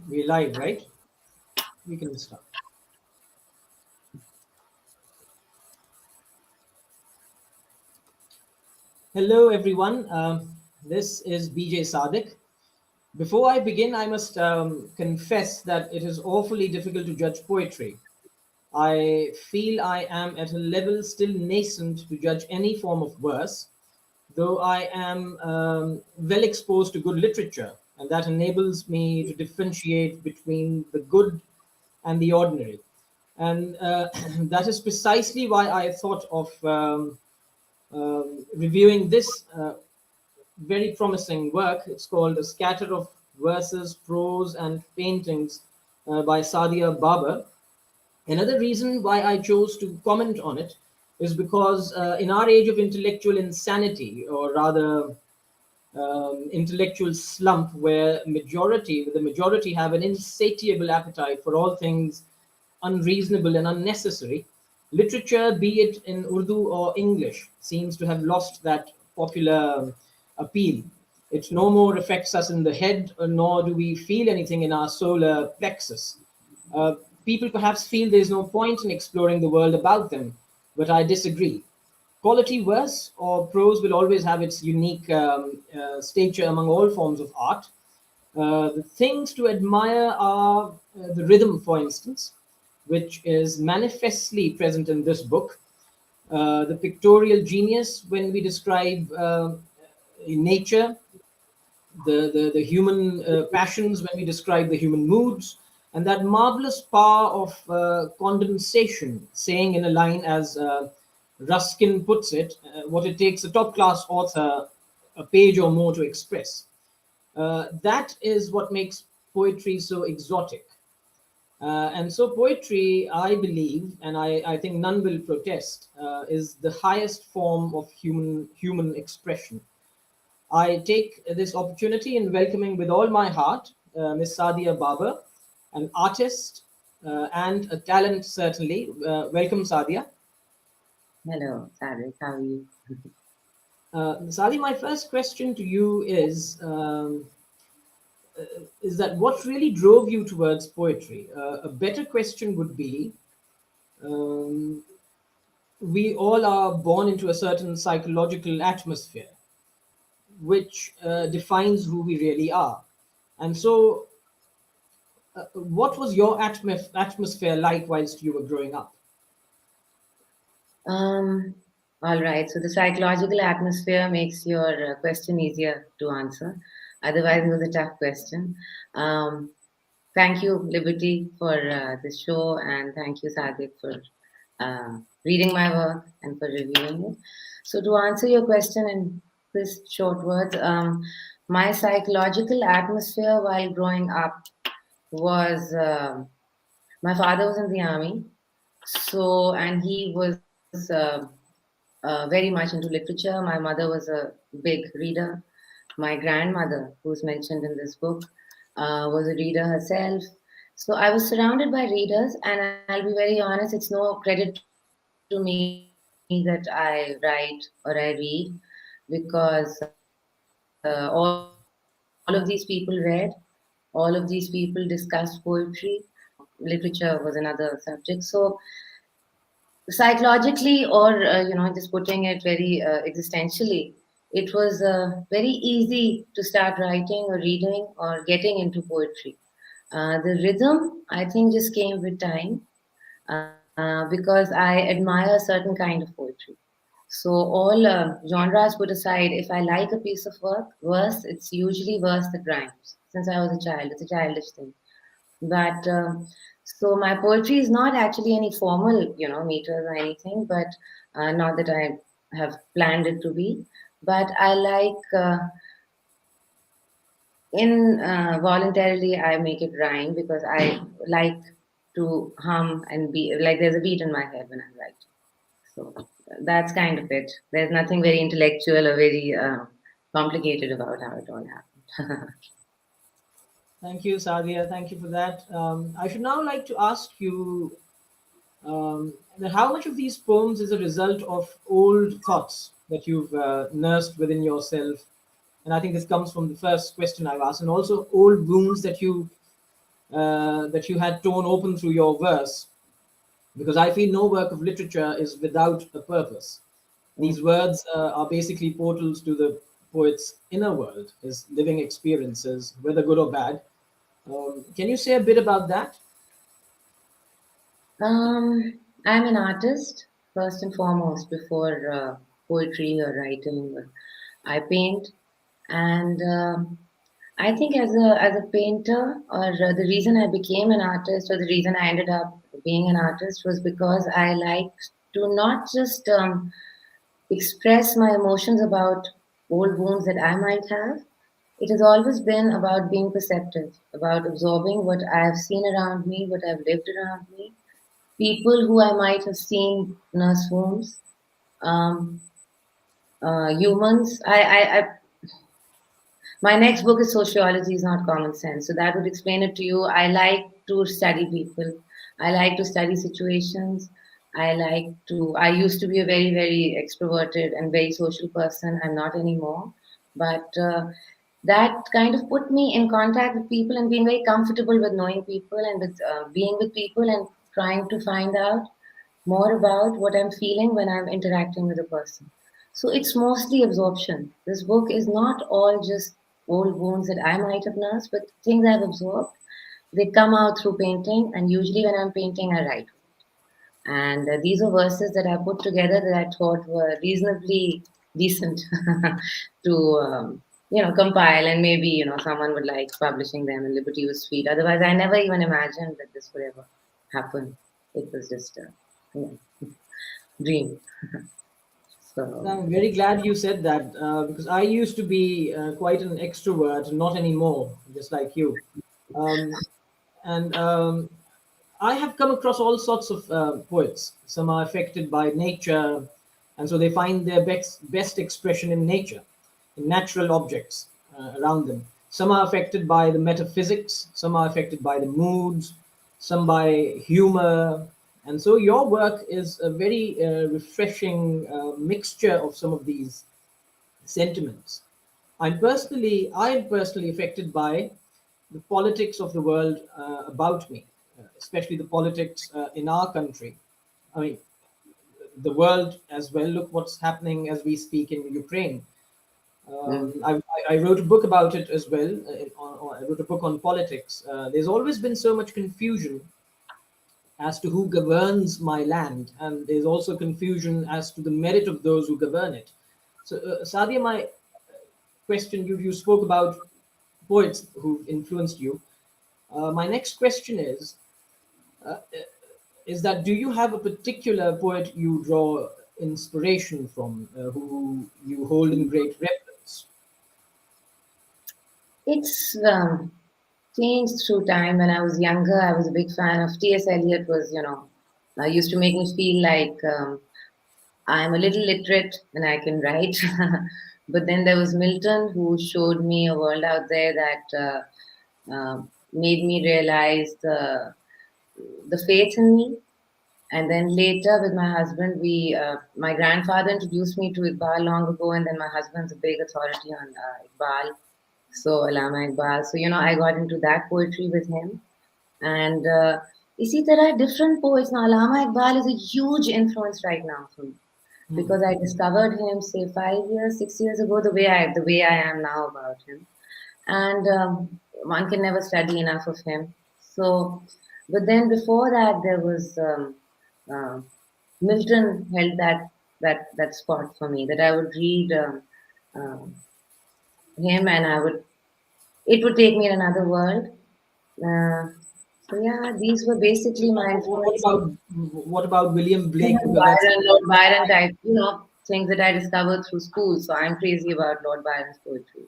We're live, right? We can start. Hello, everyone. This is BJ Sadiq. Before I begin, I must confess that it is awfully difficult to judge poetry. I feel I am at a level still nascent to judge any form of verse, though I am well exposed to good literature, and that enables me to differentiate between the good and the ordinary. And that is precisely why I thought of reviewing this very promising work. It's called A Scatter of Verses, Prose and Paintings by Sadia Babar. Another reason why I chose to comment on it is because in our age of intellectual insanity, or rather intellectual slump, where the majority have an insatiable appetite for all things unreasonable and unnecessary, literature, be it in Urdu or English, seems to have lost that popular appeal. It no more affects us in the head, nor do we feel anything in our solar plexus. Uh, People perhaps feel there's no point in exploring the world about them, but I disagree. Quality verse or prose will always have its unique stature among all forms of art. The things to admire are the rhythm, for instance, which is manifestly present in this book, the pictorial genius when we describe nature, the human passions when we describe the human moods, and that marvelous power of condensation, saying in a line, as Ruskin puts it, what it takes a top class author a page or more to express. That is what makes poetry so exotic. And so, poetry, I believe, and I think none will protest, is the highest form of human expression. I take this opportunity in welcoming with all my heart Miss Sadia Babar, an artist and a talent, certainly. Welcome, Sadia. Hello, Sadiq. How are you? Sadia, my first question to you is that what really drove you towards poetry? A better question would be, um, we all are born into a certain psychological atmosphere which defines who we really are. And so, what was your atmosphere like whilst you were growing up? Um, all right. So the psychological atmosphere makes your question easier to answer. Otherwise, it was a tough question. Um, Thank you, Liberty, for this show, and thank you, Sadiq, for reading my work and for reviewing it. So, to answer your question in crisp, short words, my psychological atmosphere while growing up was my father was in the army, so and he was very much into literature. My mother was a big reader. My grandmother, who's mentioned in this book, was a reader herself. So I was surrounded by readers, and I'll be very honest, it's no credit to me that I write or I read, because all of these people read, all of these people discussed poetry. Literature was another subject. So psychologically, or just putting it very existentially, it was very easy to start writing or reading or getting into poetry. The rhythm, I think, just came with time, because I admire a certain kind of poetry. So all genres put aside, if I like a piece of verse, it's usually verse that rhymes. Since I was a child, it's a childish thing. But so my poetry is not actually any formal, meters or anything, but not that I have planned it to be. But I like in voluntarily I make it rhyme because I like to hum and be like there's a beat in my head when I write. So that's kind of it. There's nothing very intellectual or very complicated about how it all happened. Thank you, Sadia. Thank you for that. I should now like to ask you that how much of these poems is a result of old thoughts that you've nursed within yourself? And I think this comes from the first question I've asked, and also old wounds that you that you had torn open through your verse, because I feel no work of literature is without a purpose. These Mm. words are basically portals to the poet's inner world, his living experiences, whether good or bad. Can you say a bit about that? I'm an artist first and foremost before poetry or writing. I paint, and I think as a painter, or the reason I became an artist, or the reason I ended up being an artist, was because I like to not just express my emotions about old wounds that I might have. It has always been about being perceptive, about absorbing what I've seen around me, what I've lived around me, people who I might have seen nurse wounds, um, humans. My next book is Sociology is Not Common Sense. So that would explain it to you. I like to study people. I like to study situations. I used to be a very, very extroverted and very social person. I'm not anymore. But that kind of put me in contact with people and being very comfortable with knowing people and with being with people and trying to find out more about what I'm feeling when I'm interacting with a person. So it's mostly absorption. This book is not all just old wounds that I might have nursed, but things I've absorbed. They come out through painting, and usually when I'm painting, I write. And these are verses that I put together that I thought were reasonably decent to compile, and maybe someone would like publishing them, and Liberty was sweet. Otherwise, I never even imagined that this would ever happen. It was just a dream. So I'm very glad you said that, because I used to be quite an extrovert, not anymore, just like you. Um, and I have come across all sorts of poets. Some are affected by nature, and so they find their best expression in nature, in natural objects around them. Some are affected by the metaphysics, some are affected by the moods, some by humor. And so your work is a very refreshing mixture of some of these sentiments. I am personally affected by the politics of the world about me, especially the politics in our country. I mean, the world as well. Look what's happening as we speak in Ukraine. mm, I wrote a book about it as well. I wrote a book on politics. There's always been so much confusion as to who governs my land, and there's also confusion as to the merit of those who govern it. So, Sadia, my question, you spoke about poets who've influenced you. My next question is that do you have a particular poet you draw inspiration from, who you hold in great reverence? it's changed through time. When I was younger, I was a big fan of T.S. Eliot. Used to make me feel like I'm a little literate and I can write. But then there was Milton, who showed me a world out there that made me realize the faith in me. And then later, with my husband, my grandfather introduced me to Iqbal long ago, and then my husband's a big authority on Iqbal, so Allama Iqbal. So I got into that poetry with him, and you see, there are different poets now. Allama Iqbal is a huge influence right now for me Hmm. because I discovered him, say, 5 years, 6 years ago. The way I am now about him, and one can never study enough of him. So, but then before that, there was uh, Milton held that spot for me that I would read him, and it would take me in another world. Uh, so yeah, these were basically my What influences. about William Blake? Because that's Lord Byron type, things that I discovered through school. So I'm crazy about Lord Byron's poetry.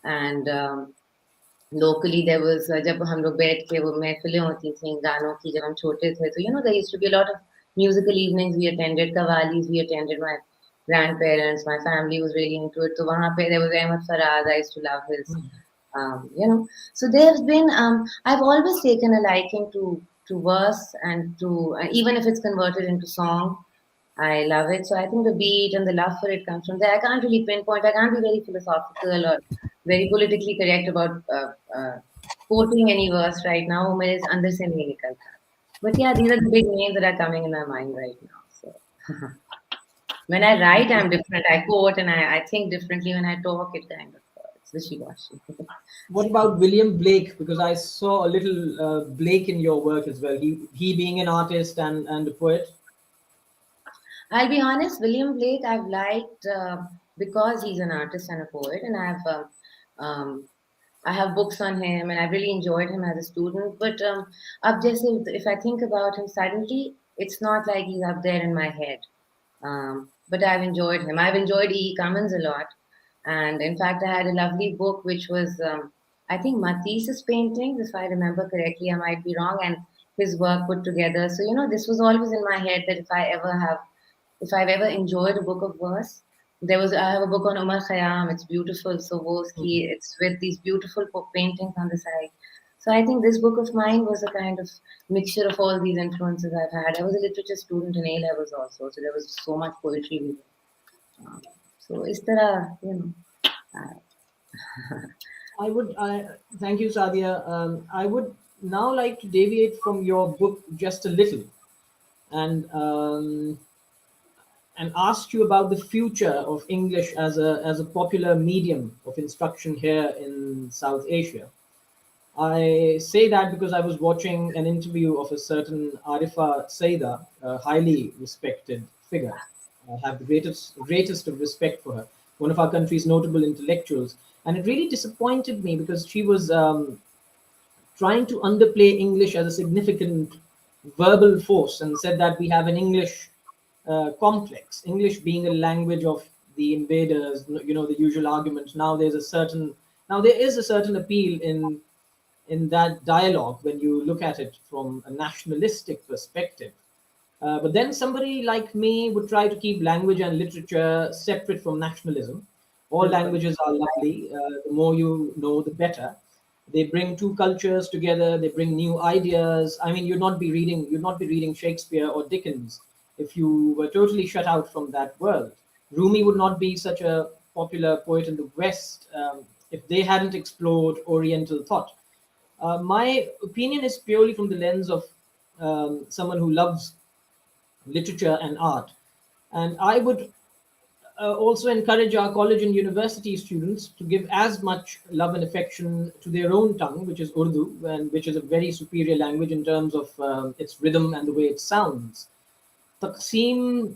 And locally there was जब हम लोग बैठ के वो महफिलें होती थी गानों की जब हम छोटे थे तो there used to be a lot of musical evenings we attended Qawwalis we attended my grandparents my family was really into it so वहाँ पे there was Ahmed Faraz I used to love his so there's been I've always taken a liking to verse and to even if it's converted into song I love it. So I think the beat and the love for it comes from there. I can't really pinpoint. I can't be very philosophical or very politically correct about quoting any verse right now, वो मेरे अंदर से नहीं निकलता. But yeah, these are the big names that are coming in my mind right now. So when I write, I'm different. I quote and I think differently. When I talk, it kind of it's wishy-washy. What about William Blake? Because I saw a little Blake in your work as well. He being an artist and a poet. I'll be honest, William Blake, I've liked because he's an artist and a poet, and um, I have books on him, and I really enjoyed him as a student. But up just if I think about him suddenly, it's not like he's up there in my head. But I've enjoyed him. I've enjoyed E. Cummins a lot, and in fact, I had a lovely book which was, I think, Matisse's paintings, if I remember correctly. I might be wrong, and his work put together. So this was always in my head that if I've ever enjoyed a book of verse, I have a book on Umar Khayyam. It's beautiful. So Mhm. it's with these beautiful paintings on the side. So I think this book of mine was a kind of mixture of all these influences I've had. I was a literature student in A levels also, so there was so much poetry with it. So is there uh, Thank you, Sadia. I would now like to deviate from your book just a little and ask you about the future of English as a popular medium of instruction here in South Asia. I say that because I was watching an interview of a certain Arifa Saida, a highly respected figure. I have the greatest of respect for her, one of our country's notable intellectuals. And it really disappointed me because she was trying to underplay English as a significant verbal force and said that we have an English complex, English being a language of the invaders, the usual argument. Now there is a certain appeal in that dialogue when you look at it from a nationalistic perspective. But then somebody like me would try to keep language and literature separate from nationalism. All Bilkul. languages are lovely. The more you know, the better. They bring two cultures together. They bring new ideas. I mean, you'd not be reading Shakespeare or Dickens if you were totally shut out from that world. Rumi would not be such a popular poet in the West if they hadn't explored Oriental thought. My opinion is purely from the lens of someone who loves literature and art. And I would also encourage our college and university students to give as much love and affection to their own tongue, which is Urdu, and which is a very superior language in terms of its rhythm and the way it sounds. तकसीम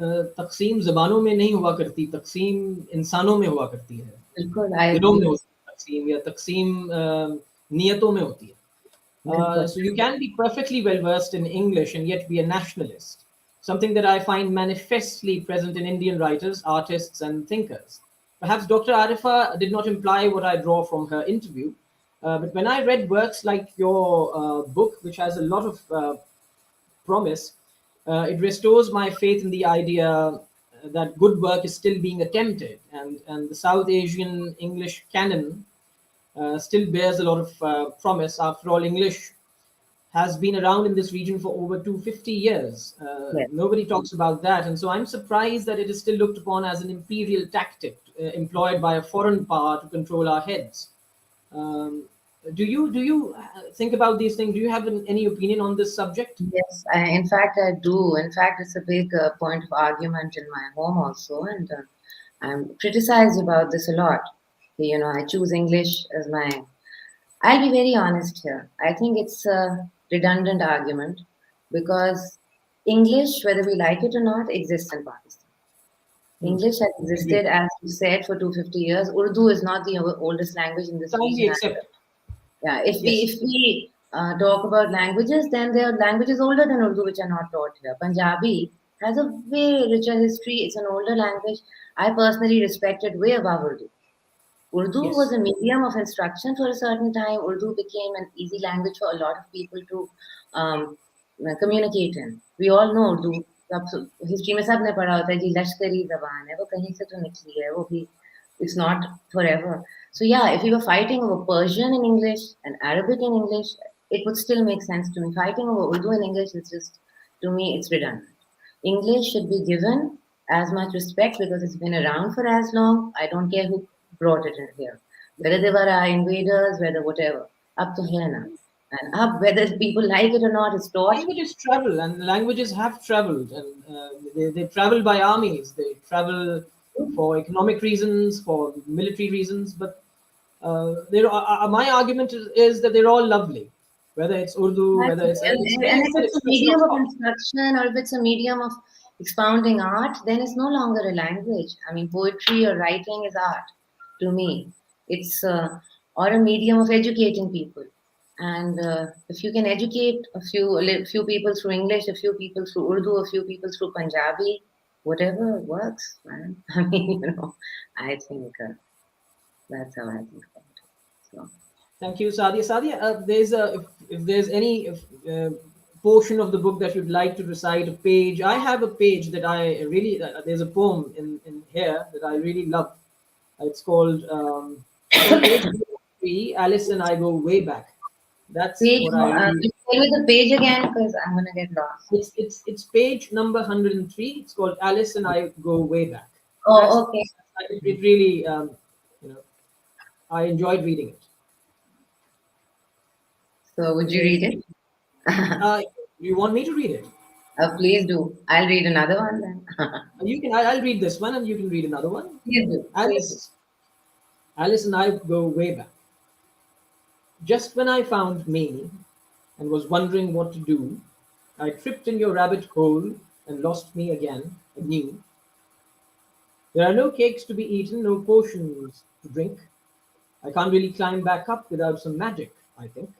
तकसीम जबानों में नहीं हुआ करती, तकसीम इंसानों में हुआ करती है, Bilkul, I दिलों में agree. होती है तकसीम, या तकसीम नियतों में होती है. Bilkul. So you can be perfectly well versed in English and yet be a nationalist, something that I find manifestly present in Indian writers, artists, and thinkers. Perhaps Dr. Arifa did not imply what I draw from her interview, but when I read works like your book, which has a lot of promise, it restores my faith in the idea that good work is still being attempted, and the South Asian English canon still bears a lot of promise. After all, English has been around in this region for over 250 years. Yes. Nobody talks about that. And so I'm surprised that it is still looked upon as an imperial tactic employed by a foreign power to control our heads. Um, do you think about these things? Do you have any opinion on this subject? Yes, in fact, I do. In fact, it's a big point of argument in my home also, and I'm criticized about this a lot. I choose English as my. I'll be very honest here. I think it's a redundant argument because English, whether we like it or not, exists in Pakistan. Hmm. English has Agreed. existed, as you said, for 250 years. Urdu is not the oldest language in this Kindly region. accept. Yeah, Yes. if we talk about languages, then there are languages older than Urdu which are not taught here. Punjabi has a way richer history. It's an older language. I personally respect it way above Urdu. Urdu was Yes. a medium of instruction for a certain time. Urdu became an easy language for a lot of people to communicate in. We all know Urdu. History में सब ने पढ़ा होता है जी लश्करी जबान है वो कहीं से तो निकली है वो भी it's not forever. So yeah, if we were fighting over Persian in English and Arabic in English, it would still make sense to me. Fighting over Urdu in English is just, to me, it's redundant. English should be given as much respect because it's been around for as long. I don't care who brought it in here, whether they were our invaders, whether whatever. up to here now. And up, whether people like it or not, it's taught. Languages travel, and languages have traveled, and they travel by armies. They travel for economic reasons, for military reasons. But my argument is that they're all lovely, whether it's Urdu, whether it's And it's if an it's a expression of medium of thought. instruction or if it's a medium of expounding art, then it's no longer a language. I mean, poetry or writing is art to me. It's or a medium of educating people. And if you can educate few people through English, a few people through Urdu, a few people through Punjabi, whatever works, man. I mean, I think that's how I think about it. So. Thank you, Sadia. Sadia, if there's any portion of the book that you'd like to recite, a page. I have a page that I really. There's a poem in here that I really love. It's on page 3. Alice and I go way back. That's Page, what I really. can you tell me the page again? Because I'm gonna get lost. It's page number 103. It's called Alice and I go way back. That's Oh, okay. it really you know I enjoyed reading it. So would you There's, read it? uh, you want me to read it? Please do. I'll read another one then. You can. I'll read this one, and you can read another one. Please do. Please do. Alice, Alice and I go way back. Just when I found me and was wondering what to do, I tripped in your rabbit hole and lost me again, anew. There are no cakes to be eaten, no potions to drink. I can't really climb back up without some magic, I think.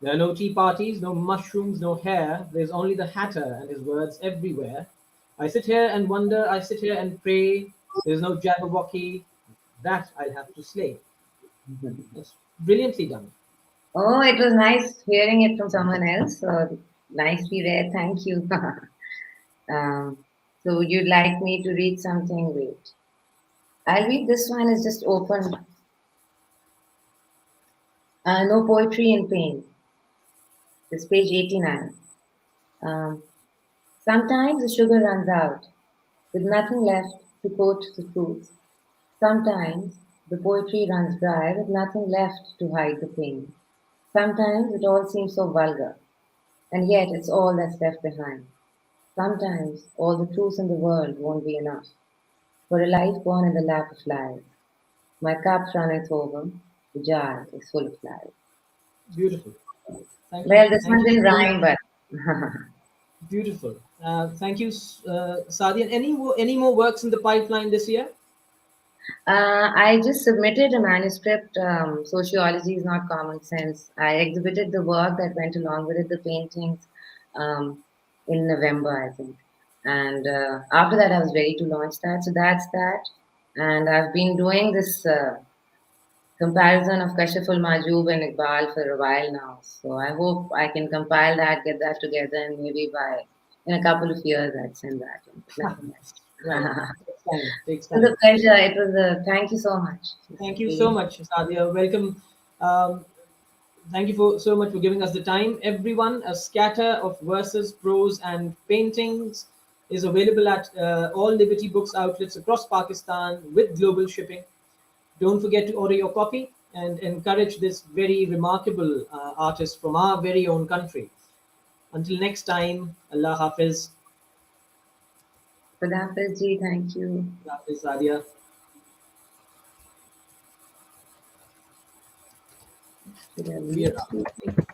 There are no tea parties, no mushrooms, no hair. There's only the Hatter and his words everywhere. I sit here and wonder, I sit here and pray. There's no Jabberwocky. That I'll have to slay. That's brilliantly done. Oh, it was nice hearing it from someone else. So nicely read. Thank you. um, so would you like me to read something? Wait. I'll read this one. It's just open. No poetry in pain. It's page 89. Um, Sometimes the sugar runs out, with nothing left to coat the fruits. Sometimes the poetry runs dry, with nothing left to hide the pain. Sometimes it all seems so vulgar, and yet it's all that's left behind. Sometimes all the truth in the world won't be enough for a life born in the lap of lies. My cup runneth over, the jar is full of lies. Beautiful. Thank you. Well, this Thank one you didn't so much. rhyme, but Beautiful. Thank you, Sadia. Any more works in the pipeline this year? I just submitted a manuscript. Sociology is not common sense. I exhibited the work that went along with it, the paintings, um, in November, I think. And after that, I was ready to launch that. So that's that. And I've been doing this comparison of Kashiful Majoob and Iqbal for a while now. So I hope I can compile that, get that together, and maybe by in a couple of years, I'd send that. Nothing Right. else. Takes time. Takes It was time. a pleasure. It was a thank you so much. Thank you so much, Sadia. Welcome. Um, Thank you so much for giving us the time. Everyone, a scatter of verses, prose, and paintings is available at all Liberty Books outlets across Pakistan with global shipping. Don't forget to order your copy and encourage this very remarkable artist from our very own country. Until next time, Allah Hafiz. Khuda Hafiz ji, thank you. Allah Hafiz, Sadia. We are out.